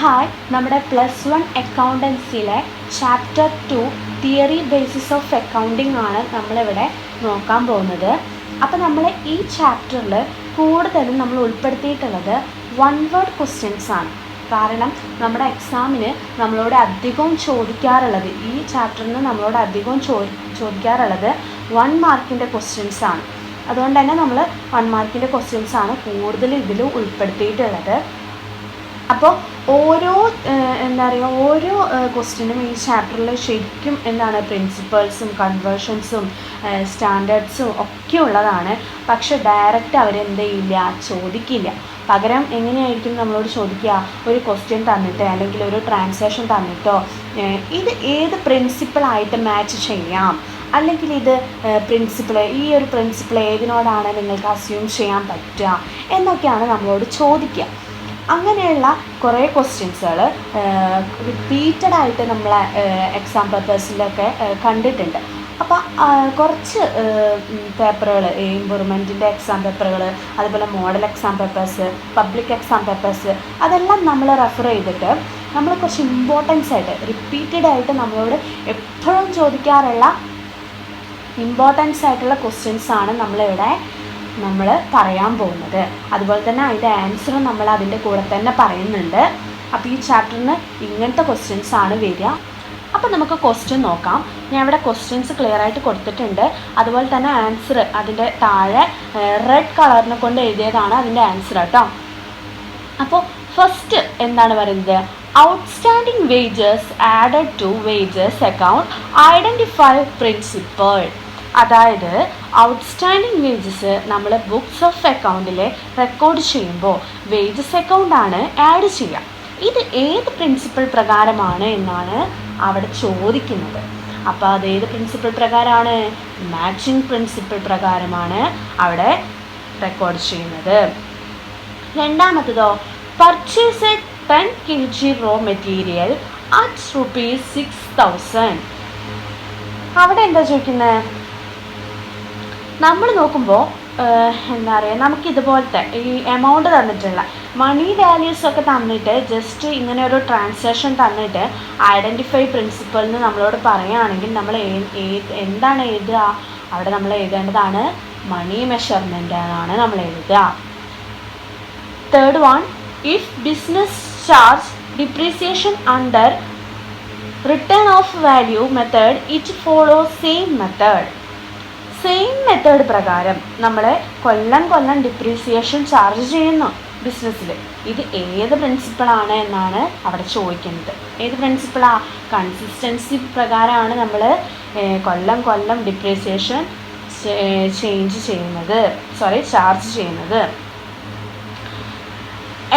Hi, നമ്മുടെ +1 അക്കൗണ്ടൻസിയിലെ chapter 2 theory basis of accounting ആണ് നമ്മളിവിടെ നോക്കാൻ പോകുന്നത്. അപ്പോൾ നമ്മൾ ഈ ചാപ്റ്ററിൽ കൂടുതലും നമ്മൾ ഉൾപ്പെടുത്തിയിട്ടുള്ളത് വൺ വേർഡ് ക്വസ്റ്റ്യൻസ് ആണ്. കാരണം നമ്മുടെ എക്സാമിന് നമ്മളോട് അധികവും ചോദിക്കാറുള്ളത്, ഈ ചാപ്റ്ററിന് നമ്മളോട് അധികവും ചോദിക്കാറുള്ളത് 1 മാർക്കിൻ്റെ ക്വസ്റ്റ്യൻസ് ആണ്. അതുകൊണ്ട് തന്നെ നമ്മൾ 1 മാർക്കിൻ്റെ ക്വസ്റ്റ്യൻസ് ആണ് കൂടുതൽ ഇതിൽ ഉൾപ്പെടുത്തിയിട്ടുള്ളത്. അപ്പോൾ ഓരോ ക്വസ്റ്റ്യനും ഈ ചാപ്റ്ററിൽ ശരിക്കും പ്രിൻസിപ്പൾസും കൺവേർഷൻസും സ്റ്റാൻഡേർഡ്സും ഒക്കെ ഉള്ളതാണ്. പക്ഷെ ഡയറക്റ്റ് അവരെന്ത് ചെയ്യില്ല, ചോദിക്കില്ല. പകരം എങ്ങനെയായിരിക്കും നമ്മളോട് ചോദിക്കുക, ഒരു ക്വസ്റ്റ്യൻ തന്നിട്ട് അല്ലെങ്കിൽ ഒരു ട്രാൻസാക്ഷൻ തന്നിട്ടോ ഇത് ഏത് പ്രിൻസിപ്പിളായിട്ട് മാച്ച് ചെയ്യാം, അല്ലെങ്കിൽ ഇത് ഈ ഒരു പ്രിൻസിപ്പിൾ ഏതിനോടാണ് നിങ്ങൾക്ക് അസ്യൂം ചെയ്യാൻ പറ്റുക എന്നൊക്കെയാണ് നമ്മളോട് ചോദിക്കുക. അങ്ങനെയുള്ള കുറേ ക്വസ്റ്റ്യൻസുകൾ റിപ്പീറ്റഡായിട്ട് നമ്മളെ എക്സാം പേപ്പേഴ്സിലൊക്കെ കണ്ടിട്ടുണ്ട്. അപ്പോൾ കുറച്ച് പേപ്പറുകൾ, ഇമ്പ്രൂവ്മെൻറ്റിൻ്റെ എക്സാം പേപ്പറുകൾ, അതുപോലെ model exam papers, public exam papers, അതെല്ലാം നമ്മൾ റെഫർ ചെയ്തിട്ട് നമ്മൾ കുറച്ച് ഇമ്പോർട്ടൻസ് ആയിട്ട് റിപ്പീറ്റഡായിട്ട് നമ്മളോട് എപ്പോഴും ചോദിക്കാറുള്ള ഇമ്പോർട്ടൻസ് ആയിട്ടുള്ള ക്വസ്റ്റ്യൻസാണ് നമ്മൾ പറയാൻ പോകുന്നത്. അതുപോലെ തന്നെ അതിൻ്റെ ആൻസർ നമ്മൾ അതിൻ്റെ കൂടെ തന്നെ പറയുന്നുണ്ട്. അപ്പോൾ ഈ ചാപ്റ്ററിന് ഇങ്ങനത്തെ ക്വസ്റ്റ്യൻസ് ആണ് വരിക. അപ്പോൾ നമുക്ക് ക്വസ്റ്റ്യൻ നോക്കാം. ഞാൻ ഇവിടെ ക്വസ്റ്റ്യൻസ് ക്ലിയർ ആയിട്ട് കൊടുത്തിട്ടുണ്ട്. അതുപോലെ തന്നെ ആൻസർ അതിൻ്റെ താഴെ റെഡ് കളറിനെ കൊണ്ട് എഴുതിയതാണ് അതിൻ്റെ ആൻസർ കേട്ടോ. അപ്പോൾ ഫസ്റ്റ് എന്താണ് പറയുന്നത്, outstanding wages added to wages account identify principle. അതായത് ഔട്ട്സ്റ്റാൻഡിങ് വേജസ് നമ്മൾ ബുക്സ് ഓഫ് അക്കൗണ്ടിൽ റെക്കോർഡ് ചെയ്യുമ്പോൾ വേജസ് അക്കൗണ്ടാണ് ആഡ് ചെയ്യുക. ഇത് ഏത് പ്രിൻസിപ്പിൾ പ്രകാരമാണ് എന്നാണ് അവിടെ ചോദിക്കുന്നത്. അപ്പോൾ അത് ഏത് പ്രിൻസിപ്പിൾ പ്രകാരമാണ്? മാച്ചിങ് പ്രിൻസിപ്പിൾ പ്രകാരമാണ് അവിടെ റെക്കോർഡ് ചെയ്യുന്നത്. രണ്ടാമത്തതോ, purchase 10 kg raw material at ₹6,000. അവിടെ എന്താ ചോദിക്കുന്നത്? നമ്മൾ നോക്കുമ്പോൾ നമുക്കിതുപോലത്തെ ഈ എമൗണ്ട് തന്നിട്ടുള്ള മണി വാല്യൂസ് ഒക്കെ തന്നിട്ട് ജസ്റ്റ് ഇങ്ങനെ ഒരു ട്രാൻസാക്ഷൻ തന്നിട്ട് ഐഡൻറ്റിഫൈ പ്രിൻസിപ്പിൾ എന്ന് നമ്മളോട് പറയുകയാണെങ്കിൽ നമ്മൾ എന്താണ് എഴുതുക? അവിടെ നമ്മൾ എഴുതേണ്ടതാണ് മണി മെഷർമെൻ്റ് ആണ് നമ്മൾ എഴുതുക. Third one, if business charge depreciation under return of value method it follow same method പ്രകാരം നമ്മൾ കൊല്ലം ഡിപ്രീസിയേഷൻ ചാർജ് ചെയ്യുന്നു ബിസിനസ്സിൽ. ഇത് ഏത് പ്രിൻസിപ്പിളാണ് എന്നാണ് അവിടെ ചോദിക്കുന്നത്. ഏത് പ്രിൻസിപ്പിളാ? കൺസിസ്റ്റൻസി പ്രകാരമാണ് നമ്മൾ കൊല്ലം ഡിപ്രീസിയേഷൻ ചാർജ് ചെയ്യുന്നത്.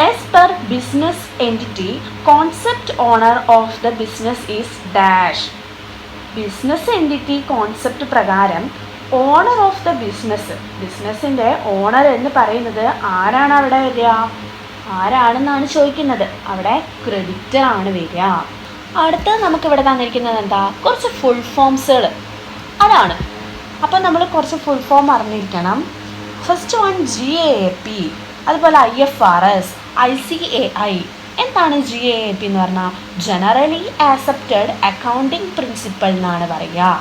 As per business entity, concept owner of the business is dash. Business entity concept പ്രകാരം ഓണർ ഓഫ് ദ ബിസിനസ്സിൻ്റെ ഓണർ എന്ന് പറയുന്നത് ആരാണ് അവിടെ വരിക? ആരാണെന്നാണ് ചോദിക്കുന്നത്. അവിടെ ക്രെഡിറ്റർ ആണ് വരിക. അടുത്തത് നമുക്കിവിടെ തന്നിരിക്കുന്നത് എന്താ? കുറച്ച് ഫുൾ ഫോംസുകൾ അതാണ്. അപ്പോൾ നമ്മൾ കുറച്ച് ഫുൾ ഫോം അറിഞ്ഞിരിക്കണം. ഫസ്റ്റ് വൺ GAAP, അതുപോലെ IFRS, ICAI. എന്താണ് GAAP എന്ന് പറഞ്ഞാൽ? ജനറലി ആക്സെപ്റ്റഡ് അക്കൗണ്ടിങ് പ്രിൻസിപ്പിൾ എന്നാണ് പറയുക.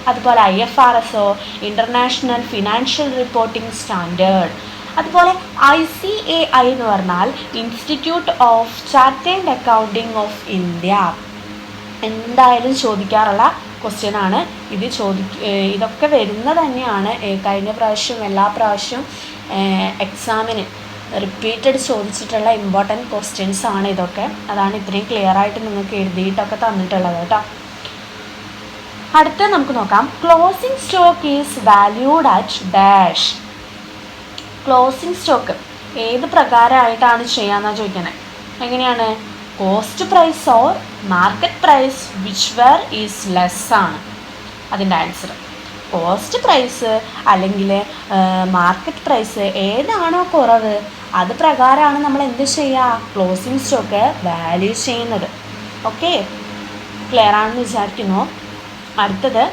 അതുപോലെ IFRSO international financial reporting standard. അതുപോലെ ICAI എന്ന് പറഞ്ഞാൽ institute of chartered accounting of India. എന്തായാലും ചോദിക്കാറുള്ള ക്വസ്റ്റ്യൻ ആണ് ഇത്. ഇതൊക്കെ വരുന്നത് തന്നെയാണ് കഴിഞ്ഞ പ്രാവശ്യം എല്ലാ പ്രാവശ്യം എക്സാമിന് റിപ്പീറ്റഡ് ചോദിച്ചിട്ടുള്ള ഇമ്പോർട്ടൻറ്റ് ക്വസ്റ്റ്യൻസ് ആണ് ഇതൊക്കെ. അതാണ് ഇത്രയും ക്ലിയർ ആയിട്ട് നിങ്ങൾക്ക് എഴുതിയിട്ടൊക്കെ തന്നിട്ടുള്ളത് കേട്ടോ. അടുത്ത നമുക്ക് നോക്കാം. Closing stock is valued at dash. Closing stock ഏത് പ്രകാരമായിട്ടാണ് ചെയ്യാമെന്നാണ് ചോദിക്കുന്നത്. എങ്ങനെയാണ്? Cost price or market price which ever is less ആണ് അതിൻ്റെ ആൻസർ. കോസ്റ്റ് പ്രൈസ് അല്ലെങ്കിൽ മാർക്കറ്റ് പ്രൈസ് ഏതാണോ കുറവ് അത് പ്രകാരമാണ് നമ്മൾ എന്ത് ചെയ്യുക? ക്ലോസിംഗ് സ്റ്റോക്ക് വാല്യൂ ചെയ്യുന്നത്. ഓക്കെ, ക്ലിയർ ആണെന്ന് വിചാരിക്കുന്നു. അടുത്തത്,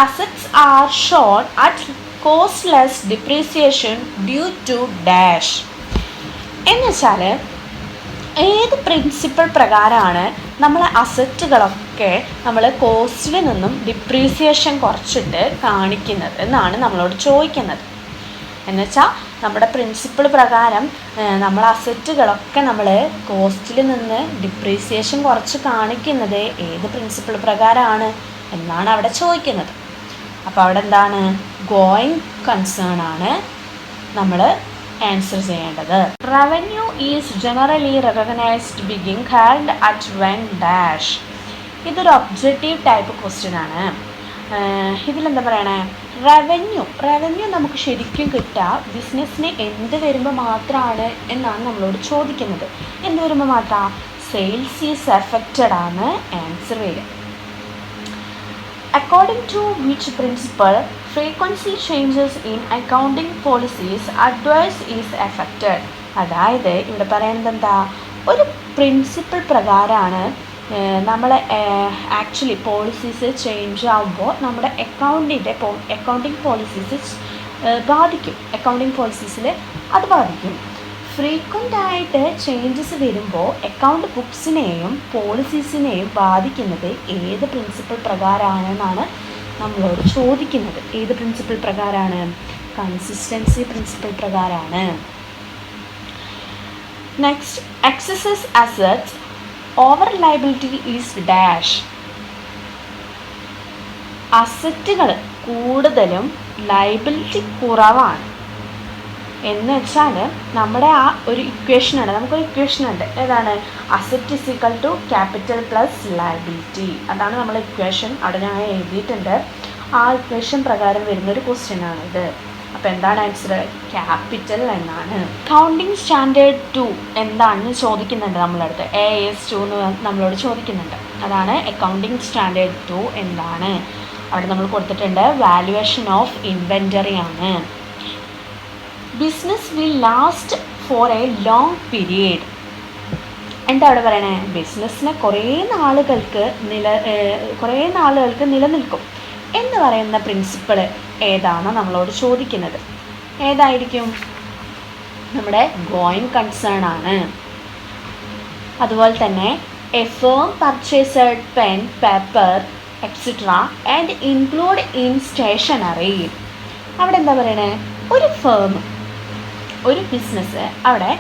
assets are shown at cost less depreciation due to dash. എന്ന് വെച്ചാൽ ഏത് പ്രിൻസിപ്പിൾ പ്രകാരമാണ് നമ്മൾ അസറ്റുകളൊക്കെ നമ്മൾ കോസ്റ്റിൽ നിന്നും ഡിപ്രീസിയേഷൻ കുറച്ചിട്ട് കാണിക്കുന്നത് എന്നാണ് നമ്മളോട് ചോദിക്കുന്നത്. എന്നുവെച്ചാൽ നമ്മുടെ പ്രിൻസിപ്പിൾ പ്രകാരം നമ്മൾ അസറ്റുകളൊക്കെ നമ്മൾ കോസ്റ്റിൽ നിന്ന് ഡിപ്രീസിയേഷൻ കുറച്ച് കാണിക്കുന്നത് ഏത് പ്രിൻസിപ്പിൾ പ്രകാരമാണ് എന്നാണ് അവിടെ ചോദിക്കുന്നത്. അപ്പോൾ അവിടെ എന്താണ്, ഗോയിങ് കൺസേൺ ആണ് നമ്മൾ ആൻസർ ചെയ്യേണ്ടത്. Revenue is generally recognised being held at when dash. ഇതൊരു ഒബ്ജക്റ്റീവ് ടൈപ്പ് ക്വസ്റ്റ്യൻ ആണ്. ഇതിലെന്താ പറയണേ, റവന്യൂ നമുക്ക് ശരിക്കും കിട്ടുക ബിസിനസ്സിന് എന്ത് വരുമ്പോൾ മാത്രമാണ് എന്നാണ് നമ്മളോട് ചോദിക്കുന്നത്. എന്ത് വരുമ്പോൾ മാത്രം, സെയിൽസ് ഈസ് എഫക്റ്റഡ് ആണ് ആൻസർ വരിക. According to which principle frequency changes in accounting policies advise is affected. അതായത് ഇവിടെ പറയുന്നത് എന്താ, ഒരു പ്രിൻസിപ്പിൾ പ്രകാരമാണ് നമ്മൾ ആക്ച്വലി പോളിസീസ് ചേഞ്ച് ആകുമ്പോൾ നമ്മുടെ അക്കൗണ്ടിങ് പോളിസീസ് ബാധിക്കും. അക്കൗണ്ടിങ് പോളിസീസിൽ അത് ബാധിക്കും. ഫ്രീക്വൻ്റ് ആയിട്ട് ചേഞ്ചസ് വരുമ്പോൾ അക്കൗണ്ട് ബുക്സിനെയും പോളിസീസിനെയും ബാധിക്കുന്നത് ഏത് പ്രിൻസിപ്പിൾ പ്രകാരമാണെന്നാണ് നമ്മളോട് ചോദിക്കുന്നത്. ഏത് പ്രിൻസിപ്പിൾ പ്രകാരമാണ്, കൺസിസ്റ്റൻസി പ്രിൻസിപ്പിൾ പ്രകാരമാണ്. Next, excess of assets over liability is dash. അസറ്റുകൾ കൂടുതലും ലയബിലിറ്റി കുറവാണ് എന്ന് വെച്ചാൽ നമ്മുടെ ആ ഒരു ഇക്വേഷനുണ്ട്, നമുക്കൊരു ഇക്വേഷൻ ഉണ്ട്. ഏതാണ്, asset is equal to capital plus liability. അതാണ് നമ്മൾ ഇക്വേഷൻ, അവിടെ ഞാൻ എഴുതിയിട്ടുണ്ട്. ആ ഇക്വേഷൻ പ്രകാരം വരുന്നൊരു ക്വസ്റ്റ്യൻ ആണിത്. അപ്പോൾ എന്താണ് ആൻസർ, ക്യാപിറ്റൽ എന്നാണ്. അക്കൗണ്ടിങ് സ്റ്റാൻഡേർഡ് 2 എന്താണെന്ന് ചോദിക്കുന്നുണ്ട് നമ്മളടുത്ത്. AS2 എന്ന് നമ്മളോട് ചോദിക്കുന്നുണ്ട്. അതാണ് അക്കൗണ്ടിങ് സ്റ്റാൻഡേർഡ് 2 എന്താണ്. അവിടെ നമ്മൾ കൊടുത്തിട്ടുണ്ട് വാല്യുവേഷൻ ഓഫ് ഇൻവെൻറ്ററി ആണ്. Business will last for a long period. എന്താ അവിടെ പറയണേ, ബിസിനസ്സിന് കുറേ നാളുകൾക്ക് നിലനിൽക്കും എന്ന് പറയുന്ന പ്രിൻസിപ്പിൾ ഏതാണ് നമ്മളോട് ചോദിക്കുന്നത്. ഏതായിരിക്കും, നമ്മുടെ ഗോയിങ് കൺസേൺ ആണ്. അതുപോലെ തന്നെ a firm purchased pen, paper etcetera and include in stationery. അവിടെ എന്താ പറയണേ, ഒരു ഫേം, ഒരു ബിസിനസ് അവിടെ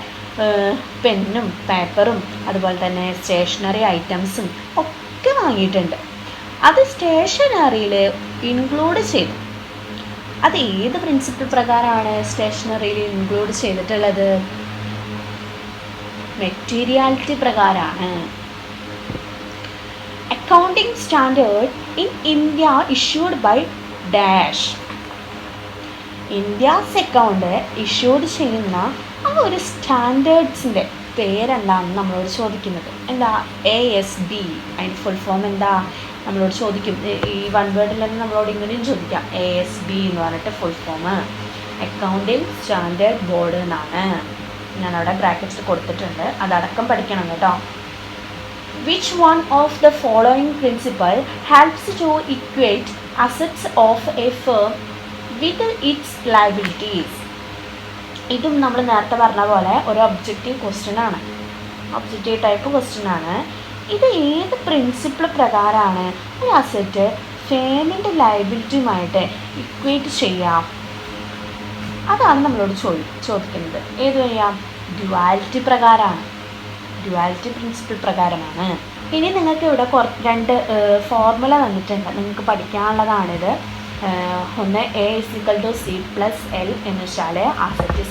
പെന്നും പേപ്പറും അതുപോലെ തന്നെ സ്റ്റേഷനറി ഐറ്റംസും ഒക്കെ വാങ്ങിയിട്ടുണ്ട്. അത് സ്റ്റേഷനറിയിൽ ഇൻക്ലൂഡ് ചെയ്തു. അത് ഏത് പ്രിൻസിപ്പിൾ പ്രകാരമാണ് സ്റ്റേഷനറിയിൽ ഇൻക്ലൂഡ് ചെയ്തിട്ടുള്ളത്, മെറ്റീരിയാലിറ്റി പ്രകാരമാണ്. Accounting standard in India issued by dash. India's account issued ചെയ്യുന്ന ആ ഒരു സ്റ്റാൻഡേർഡ്സിൻ്റെ പേരെന്താണെന്ന് നമ്മളോട് ചോദിക്കുന്നത്. എന്താ, ASB. അതിൻ്റെ ഫുൾ ഫോം എന്താ നമ്മളോട് ചോദിക്കും. ഈ വൺ വേർഡിൽ തന്നെ നമ്മളോട് ഇങ്ങനെയും ചോദിക്കാം. ASB എന്ന് പറഞ്ഞിട്ട് full form accounting standard board എന്നാണ്. ഞാനവിടെ ബ്രാക്കറ്റ്സ് കൊടുത്തിട്ടുണ്ട്, അതടക്കം പഠിക്കണം കേട്ടോ. Which one of the following principle helps to equate assets of a firm with its liabilities. ഇതും നമ്മൾ നേരത്തെ പറഞ്ഞ പോലെ ഒരു ഒബ്ജക്റ്റീവ് ക്വസ്റ്റ്യൻ ആണ്, ഒബ്ജക്റ്റീവ് ടൈപ്പ് ക്വസ്റ്റ്യൻ ആണ്. ഇത് ഏത് പ്രിൻസിപ്പിൾ പ്രകാരമാണ് ഒരു അസറ്റ് ഫേമിൻ്റെ ലയബിലിറ്റിയുമായിട്ട് ഇക്വേറ്റ് ചെയ്യാം, അതാണ് നമ്മളോട് ചോദിക്കുന്നത്. ഏത് ചെയ്യാം, ഡ്യുവാലിറ്റി പ്രകാരമാണ്, ഡ്യുവാലിറ്റി പ്രിൻസിപ്പിൾ പ്രകാരമാണ്. ഇനി നിങ്ങൾക്ക് ഇവിടെ രണ്ട് ഫോർമുല വന്നിട്ടുണ്ട്, നിങ്ങൾക്ക് പഠിക്കാനുള്ളതാണിത്. ഒന്ന് A=C+L എന്ന് വെച്ചാൽ അസറ്റ്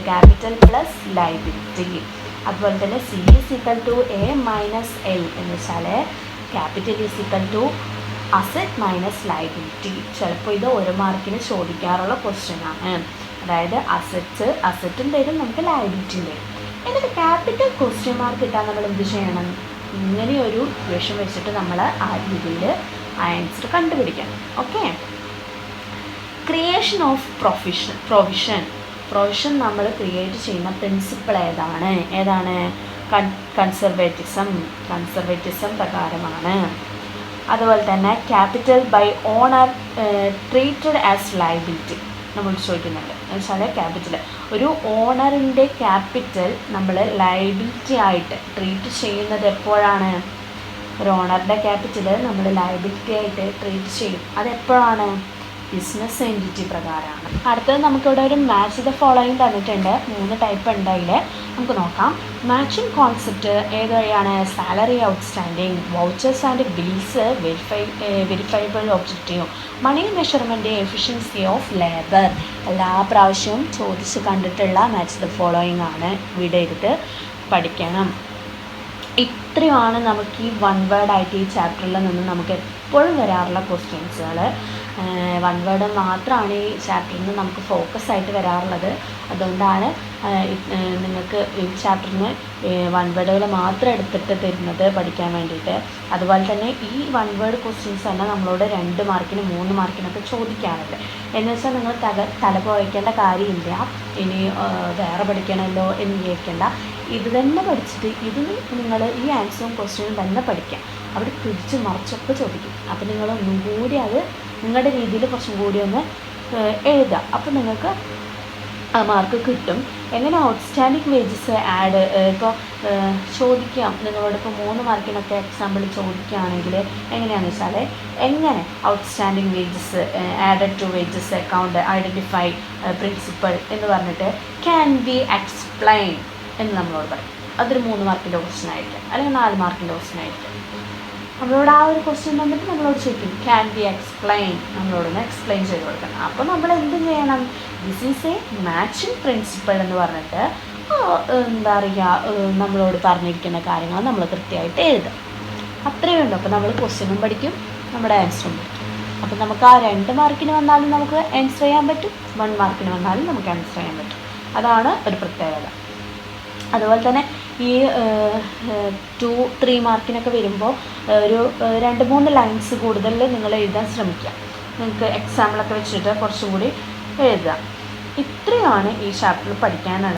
ക്യാപിറ്റൽ പ്ലസ് ലയബിലിറ്റി. അതുപോലെ തന്നെ C=A-L എന്ന് വെച്ചാൽ ക്യാപിറ്റൽ അസറ്റ് മൈനസ് ലയബിലിറ്റി. ചിലപ്പോൾ ഇത് ഒരു മാർക്കിന് ചോദിക്കാറുള്ള ക്വസ്റ്റ്യൻ ആണ്. അതായത് അസറ്റും തരും, നമുക്ക് ലയബിലിറ്റിയും തരും. എന്നിട്ട് ക്യാപിറ്റൽ ക്വസ്റ്റ്യൻ മാർക്ക് കിട്ടാൻ നമ്മൾ എന്ത് ചെയ്യണം, ഇങ്ങനെയൊരു ഇക്വേഷൻ വെച്ചിട്ട് നമ്മൾ ആ രീതിയിൽ ആൻസർ കണ്ടുപിടിക്കണം. ഓക്കെ, ക്രിയേഷൻ ഓഫ് പ്രൊവിഷൻ നമ്മൾ ക്രിയേറ്റ് ചെയ്യുന്ന പ്രിൻസിപ്പിൾ ഏതാണ് കൺസർവേറ്റിസം പ്രകാരമാണ്. അതുപോലെ തന്നെ capital by owner treated as liability. നമ്മൾ ചോദിക്കുന്നുണ്ട്. എന്ന് വെച്ചാൽ ക്യാപിറ്റൽ, ഒരു ഓണറിൻ്റെ ക്യാപിറ്റൽ നമ്മൾ ലയബിലിറ്റി ആയിട്ട് ട്രീറ്റ് ചെയ്യുന്നത് എപ്പോഴാണ്? ഒരു ഓണറിൻ്റെ ക്യാപിറ്റൽ നമ്മൾ ലയബിലിറ്റി ആയിട്ട് ട്രീറ്റ് ചെയ്യും. അതെപ്പോഴാണ്? ബിസിനസ് എൻറ്റിറ്റി പ്രകാരമാണ്. അടുത്തത് നമുക്കിവിടെ ഒരു മാച്ച് ദ ഫോളോയിങ് തന്നിട്ടുണ്ട്. 3 ടൈപ്പ് ഉണ്ട് അതിൽ. നമുക്ക് നോക്കാം. മാച്ചിങ് കോൺസെപ്റ്റ് ഏത് വഴിയാണ്? Salary outstanding, vouchers and bills, verifiable objective, money measurement, efficiency of labour. എല്ലാ പ്രാവശ്യവും ചോദിച്ച് കണ്ടിട്ടുള്ള മാച്ച് ദ ഫോളോയിങ് ആണ്. ഇവിടെ എടുത്ത് പഠിക്കണം. ഇത്രയുമാണ് നമുക്ക് ഈ വൺ വേർഡ് ആയിട്ട് ഈ ചാപ്റ്ററിൽ നിന്ന് നമുക്ക് എപ്പോഴും വരാറുള്ള ക്വസ്റ്റ്യൻസുകൾ. വൺ വേർഡ് മാത്രമാണ് ഈ ചാപ്റ്ററിൽ നിന്ന് നമുക്ക് ഫോക്കസ് ആയിട്ട് വരാറുള്ളത്. അതുകൊണ്ടാണ് നിങ്ങൾക്ക് ഈ ചാപ്റ്ററിന് വൺ വേർഡുകൾ മാത്രം എടുത്തിട്ട് തരുന്നത് പഠിക്കാൻ വേണ്ടിയിട്ട്. അതുപോലെ തന്നെ ഈ വൺ വേർഡ് ക്വസ്റ്റ്യൻസ് തന്നെ നമ്മളോട് 2 മാർക്കിന് 3 മാർക്കിനൊക്കെ ചോദിക്കാറുണ്ട്. എന്ന് വെച്ചാൽ നിങ്ങൾ തല പോയിക്കേണ്ട കാര്യമില്ല, ഇനി വേറെ പഠിക്കണമല്ലോ എന്ന് വിചാരിക്കേണ്ട. ഇത് തന്നെ പഠിച്ചിട്ട് ഇതിന് നിങ്ങൾ ഈ ആൻസറും ക്വസ്റ്റ്യനും തന്നെ പഠിക്കാം. അവിടെ തിരിച്ച് മറിച്ചൊക്കെ ചോദിക്കും. അപ്പോൾ നിങ്ങൾ ഒന്നും കൂടി അത് നിങ്ങളുടെ രീതിയിൽ കുറച്ചും കൂടി ഒന്ന് എഴുതുക. അപ്പോൾ നിങ്ങൾക്ക് ആ മാർക്ക് കിട്ടും. എങ്ങനെ ഔട്ട്സ്റ്റാൻഡിങ് വേജസ് ആഡ് ഇപ്പോൾ ചോദിക്കാം നിങ്ങളോടിപ്പോൾ 3 മാർക്കിനൊക്കെ എക്സാമ്പിൾ ചോദിക്കുകയാണെങ്കിൽ എങ്ങനെയാണെന്ന് വെച്ചാൽ, എങ്ങനെ outstanding wages added to wages account identify principle എന്ന് പറഞ്ഞിട്ട് ക്യാൻ ബി എക്സ്പ്ലെയിൻ എന്ന് നമ്മളോട് പറയും. അതൊരു 3 മാർക്കിൻ്റെ ക്വസ്റ്റ്യൻ ആയിരിക്കും, അല്ലെങ്കിൽ 4 മാർക്കിൻ്റെ ക്വസ്റ്റ്യൻ ആയിരിക്കും. നമ്മളോട് ആ ഒരു ക്വസ്റ്റ്യൻ വന്നിട്ട് നമ്മളോട് ചോദിക്കും ക്യാൻ ബി എക്സ്പ്ലെയിൻ, നമ്മളോടൊന്ന് എക്സ്പ്ലെയിൻ ചെയ്ത് കൊടുക്കണം. അപ്പോൾ നമ്മൾ എന്ത് ചെയ്യണം? This is A matching principle എന്ന് പറഞ്ഞിട്ട് എന്താ പറയുക, നമ്മളോട് പറഞ്ഞിരിക്കുന്ന കാര്യങ്ങൾ നമ്മൾ കൃത്യമായിട്ട് എഴുതാം. അത്രയേ ഉള്ളൂ. അപ്പോൾ നമ്മൾ ക്വസ്റ്റ്യനും പഠിക്കും, നമ്മുടെ ആൻസറും പഠിക്കും. അപ്പോൾ നമുക്ക് ആ 2 മാർക്കിന് വന്നാലും നമുക്ക് ആൻസർ ചെയ്യാൻ പറ്റും, 1 മാർക്കിന് വന്നാലും നമുക്ക് ആൻസർ ചെയ്യാൻ പറ്റും. അതാണ് ഒരു പ്രത്യേകത. അതുപോലെ തന്നെ ഈ 2-3 മാർക്കിനൊക്കെ വരുമ്പോൾ ഒരു 2-3 ലൈൻസ് കൂടുതൽ നിങ്ങൾ എഴുതാൻ ശ്രമിക്കുക. നിങ്ങൾക്ക് എക്സാമ്പിളൊക്കെ വെച്ചിട്ട് കുറച്ചും കൂടി എഴുതുക. ഇത്രയാണ് ഈ ചാപ്റ്ററിൽ പഠിക്കാനുള്ളത്.